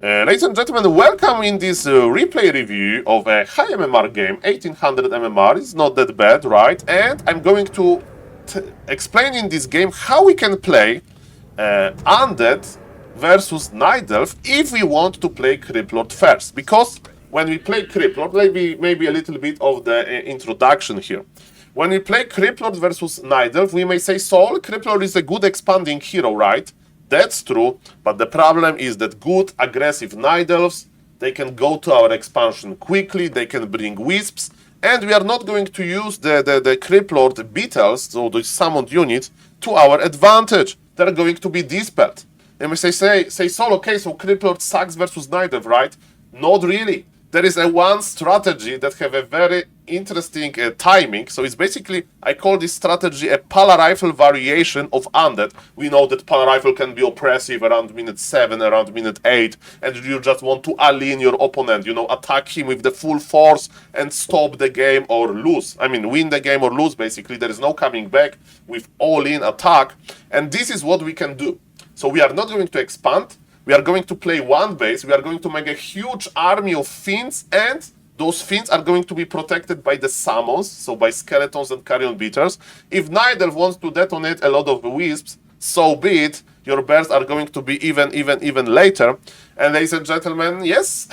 Ladies and gentlemen, welcome in this replay review of a high MMR game, 1800 MMR. It's not that bad, right? And I'm going to explain in this game how we can play Undead versus Night Elf if we want to play Crypt Lord first. Because when we play Crypt Lord, maybe a little bit of the introduction here. When we play Crypt Lord versus Night Elf, we may say, Saul, Crypt Lord is a good expanding hero, right? That's true, but the problem is that good, aggressive Night Elves, they can go to our expansion quickly, they can bring wisps, and we are not going to use the Crypt Lord Beetles, so the summoned units, to our advantage. They're going to be dispelled. And we say Saul, okay, so Crypt Lord sucks versus Night Elf, right? Not really. There is a one strategy that have a very interesting timing. So it's basically, I call this strategy a Pala Rifle variation of Undead. We know that Pala Rifle can be oppressive around minute 7, around minute 8, and you just want to align your opponent, you know, attack him with the full force and stop the game or lose. I mean, win the game or lose, basically. There is no coming back with all-in attack, and this is what we can do. So we are not going to expand. We are going to play one base, we are going to make a huge army of fiends, and those fiends are going to be protected by the summons, so by skeletons and carrion beaters. If Night Elf wants to detonate a lot of wisps, so be it. Your bears are going to be even later. And ladies and gentlemen, yes,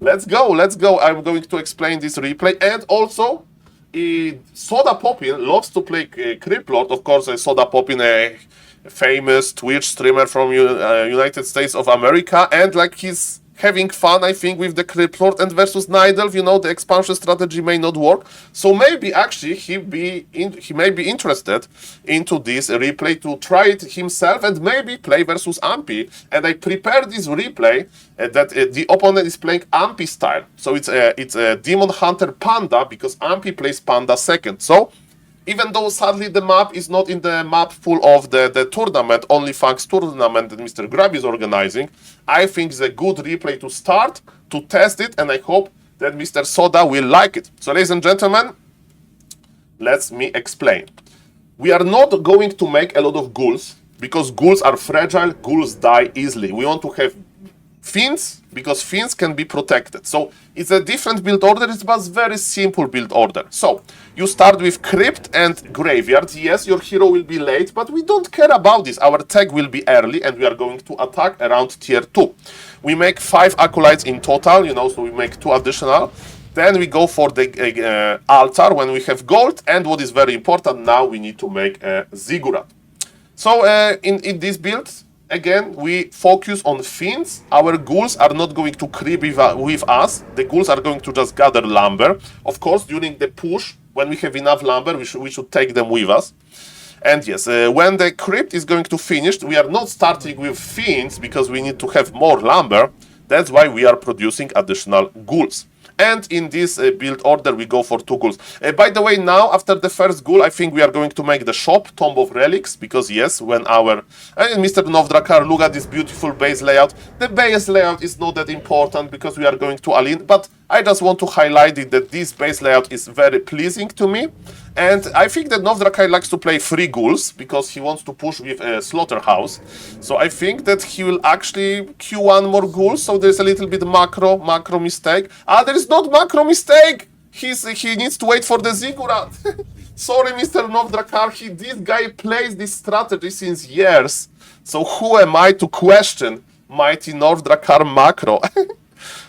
let's go. I'm going to explain this replay, and also SodaPoppin loves to play Crypt Lord. Of course, SodaPoppin, a famous Twitch streamer from United States of America, and like he's having fun, I think, with the Crypt Lord and versus Night Elf. You know, the expansion strategy may not work, so maybe actually he may be interested into this replay to try it himself and maybe play versus Ahmpy. And I prepared this replay that the opponent is playing Ahmpy style, so it's a Demon Hunter Panda, because Ahmpy plays Panda second. So even though sadly the map is not in the map full of the tournament, only thanks tournament that Mr. Grab is organizing, I think it's a good replay to start, to test it, and I hope that Mr. Soda will like it. So ladies and gentlemen, let me explain. We are not going to make a lot of ghouls, because ghouls are fragile, ghouls die easily. We want to have fiends, because fiends can be protected. So it's a different build order, it's a very simple build order. So you start with Crypt and Graveyard. Yes, your hero will be late, but we don't care about this. Our tag will be early, and we are going to attack around tier 2. We make 5 acolytes in total, you know, so we make 2 additional. Then we go for the altar when we have gold, and what is very important now, we need to make a ziggurat. So in this build, again, we focus on fiends. Our ghouls are not going to creep with us. The ghouls are going to just gather lumber. Of course, during the push, when we have enough lumber, we should take them with us. And yes, when the crypt is going to finish, we are not starting with fiends, because we need to have more lumber. That's why we are producing additional ghouls. And in this build order, we go for 2 ghouls. By the way, now, after the first ghoul, I think we are going to make the shop, Tomb of Relics, because yes, when our... Mr. Novdrakar, look at this beautiful base layout. The base layout is not that important, because we are going to Alin, but I just want to highlight it that this base layout is very pleasing to me. And I think that Novdrakar likes to play 3 ghouls, because he wants to push with a slaughterhouse. So I think that he will actually Q1 more ghouls, so there's a little bit macro mistake. There is not macro mistake! He needs to wait for the ziggurat. Sorry, Mr. Novdrakar, this guy plays this strategy since years. So who am I to question mighty Novdrakar macro?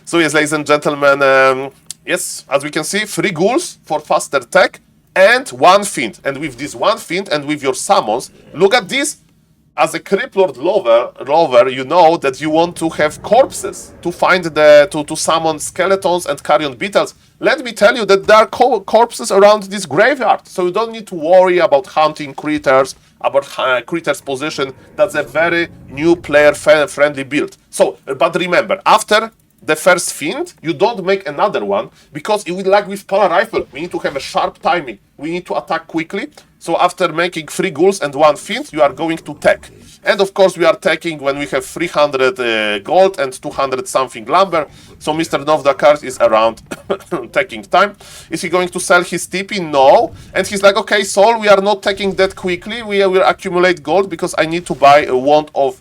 So yes, ladies and gentlemen, yes, as we can see, 3 ghouls for faster tech, and 1 fiend. And with this 1 fiend and with your summons, look at this. As a Crypt Lord lover, you know that you want to have corpses to find to summon skeletons and carrion beetles. Let me tell you that there are corpses around this graveyard, so you don't need to worry about hunting critters, about critters position. That's a very new player friendly build. So, but remember, after the first fiend, you don't make another one, because it will, like with Pala Rifle, we need to have a sharp timing. We need to attack quickly. So after making 3 ghouls and 1 fiend, you are going to tech. And of course we are teching when we have 300 gold and 200 something lumber. So Mr. Novdakar is around taking time. Is he going to sell his TP? No. And he's like, okay, Saul, we are not taking that quickly. We will accumulate gold, because I need to buy a wand of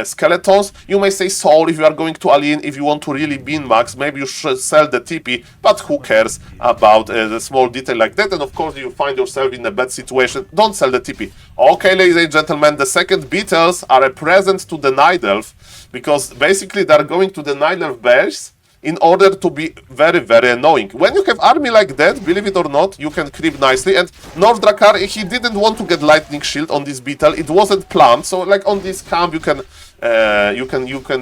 skeletons. You may say, Saul, if you are going to all-in, if you want to really bin max, maybe you should sell the TP, but who cares about the small detail like that? And of course, you find yourself in a bad situation, don't sell the TP. Okay, ladies and gentlemen, the second beetles are a present to the Night Elf, because basically they're going to the Night Elf base in order to be very, very annoying. When you have army like that, believe it or not, you can creep nicely. And North Drakkar, he didn't want to get lightning shield on this beetle. It wasn't planned. So like on this camp, you can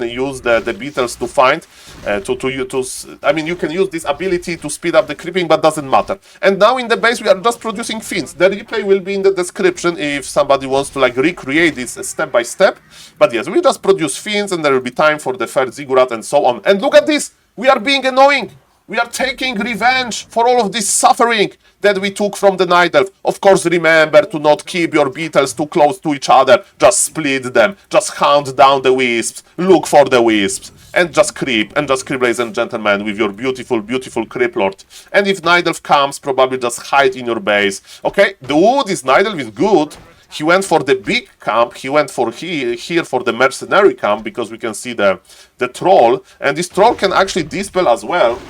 use the beetles to find I mean, you can use this ability to speed up the creeping, but doesn't matter. And now in the base, we are just producing fiends. The replay will be in the description if somebody wants to like recreate this step by step. But yes, we just produce fiends, and there will be time for the third ziggurat and so on. And look at this. We are being annoying. We are taking revenge for all of this suffering that we took from the Night Elf. Of course, remember to not keep your beetles too close to each other. Just split them. Just hunt down the wisps. Look for the wisps. And just creep, ladies and gentlemen, with your beautiful, beautiful Crypt Lord. And if Night Elf comes, probably just hide in your base. Okay, this Night Elf is good. He went for the big camp, he went for here for the mercenary camp, because we can see the troll, and this troll can actually dispel as well.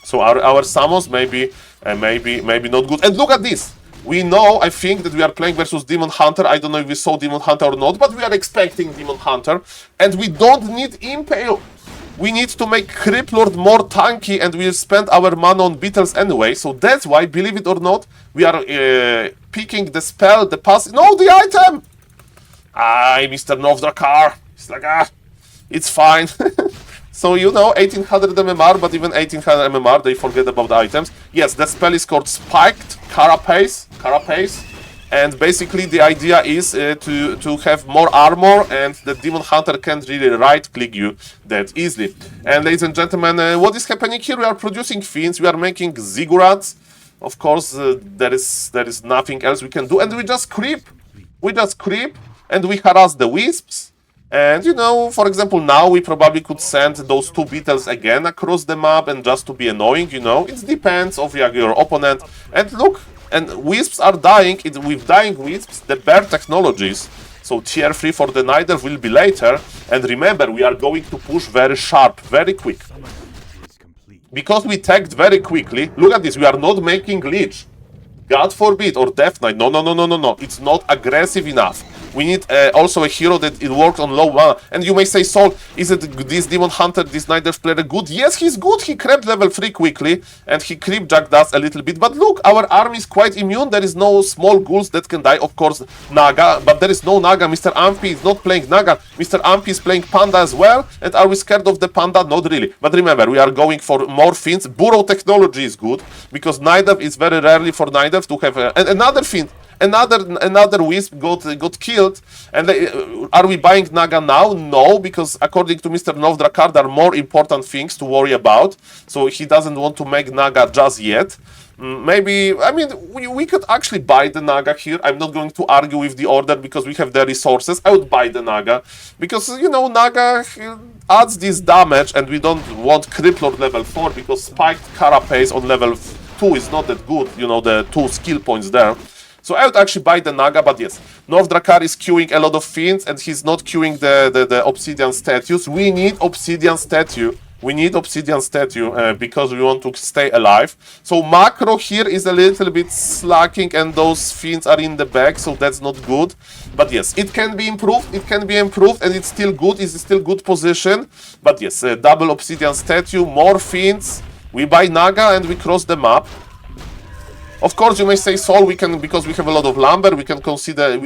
So our summons maybe not good. And look at this! We know, I think, that we are playing versus Demon Hunter. I don't know if we saw Demon Hunter or not, but we are expecting Demon Hunter. And we don't need Impale. We need to make Crypt Lord more tanky, and we'll spend our mana on beetles anyway. So that's why, believe it or not, we are picking the spell, the pass. No, the item! Mr. North Drakkar. It's like, it's fine. So, you know, 1800 MMR, but even 1800 MMR, they forget about the items. Yes, the spell is called Spiked Carapace. And basically the idea is to have more armor, and the Demon Hunter can't really right-click you that easily. And ladies and gentlemen, what is happening here? We are producing fiends, we are making ziggurats. Of course, there is nothing else we can do, and we just creep. And we harass the wisps. And, you know, for example, now we probably could send those two beetles again across the map, and just to be annoying, you know. It depends of your opponent. And look, and wisps are dying. With dying wisps, the bear technologies, so tier 3 for the Night Elf will be later. And remember, we are going to push very sharp, very quick. Because we tagged very quickly, look at this, we are not making Leech. God forbid, or Death Knight. No. It's not aggressive enough. We need also a hero that it works on low mana. And you may say, Saul, is it this Demon Hunter, this Night Elf player good? Yes, he's good. He crept level 3 quickly, and he creep Jack Dust a little bit. But look, our army is quite immune. There is no small ghouls that can die. Of course, Naga, but there is no Naga. Mr. Ahmpy is not playing Naga. Mr. Ahmpy is playing Panda as well. And are we scared of the Panda? Not really. But remember, we are going for more fiends. Burrow technology is good, because Night Elf is very rarely for Night Elf to have another fiend. Another wisp got killed. And are we buying Naga now? No, because according to Mr. North Drakkar, there are more important things to worry about. So he doesn't want to make Naga just yet. Maybe, I mean, we could actually buy the Naga here. I'm not going to argue with the order, because we have the resources. I would buy the Naga, because, you know, Naga adds this damage, and we don't want Crypt Lord level 4, because Spiked Carapace on level 2 is not that good, you know, the 2 skill points there. So I would actually buy the Naga, but yes, North Drakkar is queuing a lot of fiends, and he's not queuing the Obsidian statues. We need Obsidian statue. Because we want to stay alive. So macro here is a little bit slacking, and those fiends are in the back, so that's not good. But yes, it can be improved, and it's still good, it's still good position. But yes, double Obsidian statue, more fiends. We buy Naga, and we cross the map. Of course, you may say, Saul, we can, because we have a lot of lumber, we can consider,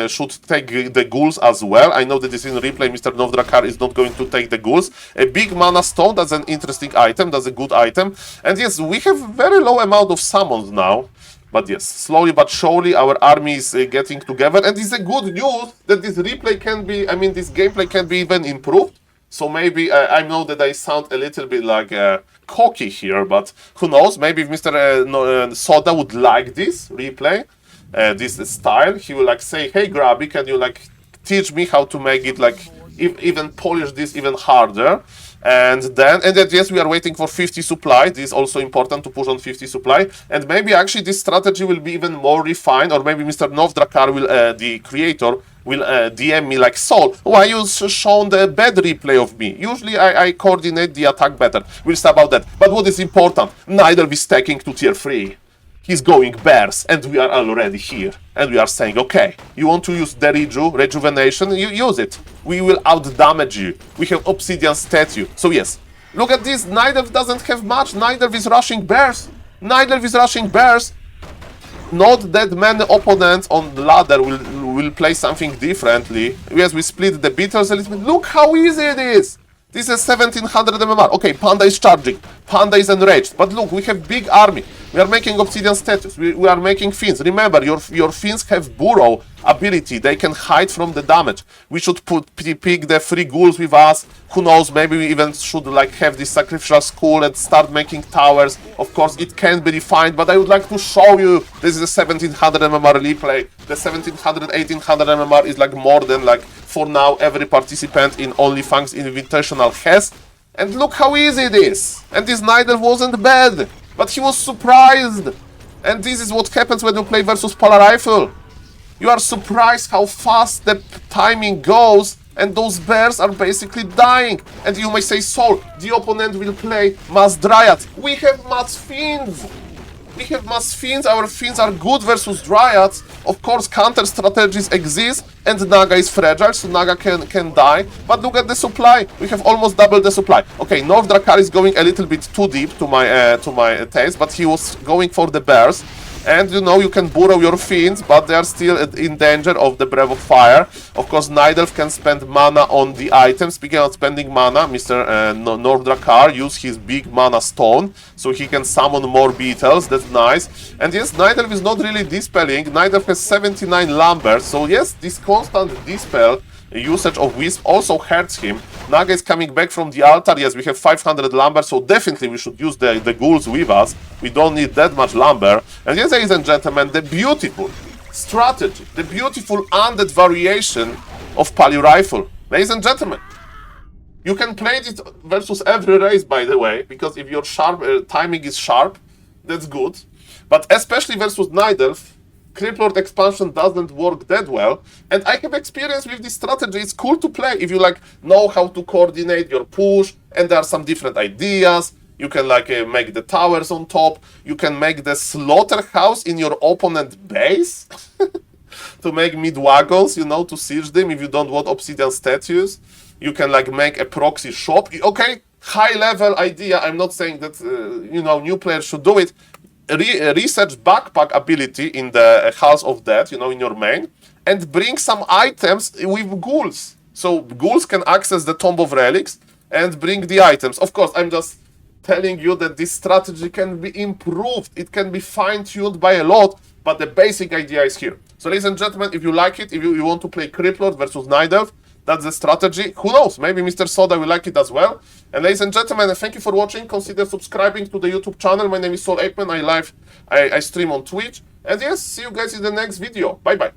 should take the ghouls as well. I know that this is in replay, Mr. North Drakkar is not going to take the ghouls. A big mana stone, that's an interesting item, that's a good item. And yes, we have very low amount of summons now. But yes, slowly but surely our army is getting together. And it's a good news that this replay can be, I mean, this gameplay can be even improved. So maybe, I know that I sound a little bit like cocky here, but who knows, maybe if Mr. Soda would like this replay, this style, he will like say, hey Grabby, can you like teach me how to make it like even polish this even harder. And then yes, we are waiting for 50 supply. This is also important to push on 50 supply. And maybe actually this strategy will be even more refined, or maybe Mr. Novdrakar will, the creator, will DM me like, Saul, why you shown the bad replay of me? Usually I coordinate the attack better. We'll see about that. But what is important, Nidal is stacking to tier 3. He's going bears, and we are already here. And we are saying, okay, you want to use the rejuvenation, you use it. We will out-damage you. We have Obsidian Statue. So yes, look at this, Nidal doesn't have much. Nidal is rushing bears. Nidal is rushing bears. Not that many opponents on the ladder will play something differently. Yes, we split the beaters a little bit. Look how easy it is. This is 1700 MMR. Okay, Panda is charging. Panda is enraged. But look, we have big army. We are making Obsidian Statues. We are making Fiends. Remember, your Fiends have Burrow ability. They can hide from the damage. We should pick the 3 ghouls with us. Who knows, maybe we even should like have this Sacrificial Skull and start making towers. Of course, it can be refined, but I would like to show you. This is a 1700 MMR replay. The 1700, 1800 MMR is like more than like, for now, every participant in OnlyFans Invitational has. And look how easy it is. And this Nidal wasn't bad, but he was surprised. And this is what happens when you play versus Polar Rifle. You are surprised how fast the timing goes, and those bears are basically dying. And you may say, Saul, the opponent will play Mass Dryad. We have Mass Fiends. We have Mass Fiends. Our Fiends are good versus Dryads. Of course, counter strategies exist, and Naga is fragile, so Naga can die. But look at the supply. We have almost double the supply. Okay, Novdrakar is going a little bit too deep to my taste, but he was going for the bears. And you know, you can burrow your Fiends, but they are still in danger of the Breath of Fire. Of course, Nidal can spend mana on the items. Speaking of spending mana, Mr. Novdrakar used his big mana stone, so he can summon more beetles. That's nice. And yes, Nidal is not really dispelling. Nidal has 79 Lambert, so yes, this constant dispel usage of Wisp also hurts him. Naga is coming back from the altar. Yes, we have 500 lumber, so definitely we should use the ghouls with us. We don't need that much lumber. And yes, ladies and gentlemen, the beautiful strategy, the beautiful undead variation of Pali Rifle. Ladies and gentlemen, you can play it versus every race, by the way, because if your timing is sharp, that's good. But especially versus Nidalf, Crypt Lord expansion doesn't work that well, and I have experience with this strategy. It's cool to play if you like know how to coordinate your push, and there are some different ideas. You can like make the towers on top. You can make the slaughterhouse in your opponent base to make mid-wagons, you know, to siege them if you don't want obsidian statues. You can like make a proxy shop. Okay, high-level idea. I'm not saying that you know, new players should do it. Research backpack ability in the House of Death, you know, in your main, and bring some items with ghouls. So ghouls can access the Tomb of Relics and bring the items. Of course, I'm just telling you that this strategy can be improved. It can be fine-tuned by a lot, but the basic idea is here. So ladies and gentlemen, if you like it, if you want to play Crypt Lord versus Nidalf, that's the strategy. Who knows? Maybe Mr. Soda will like it as well. And ladies and gentlemen, thank you for watching. Consider subscribing to the YouTube channel. My name is SaulApeMan. I stream on Twitch. And yes, see you guys in the next video. Bye-bye.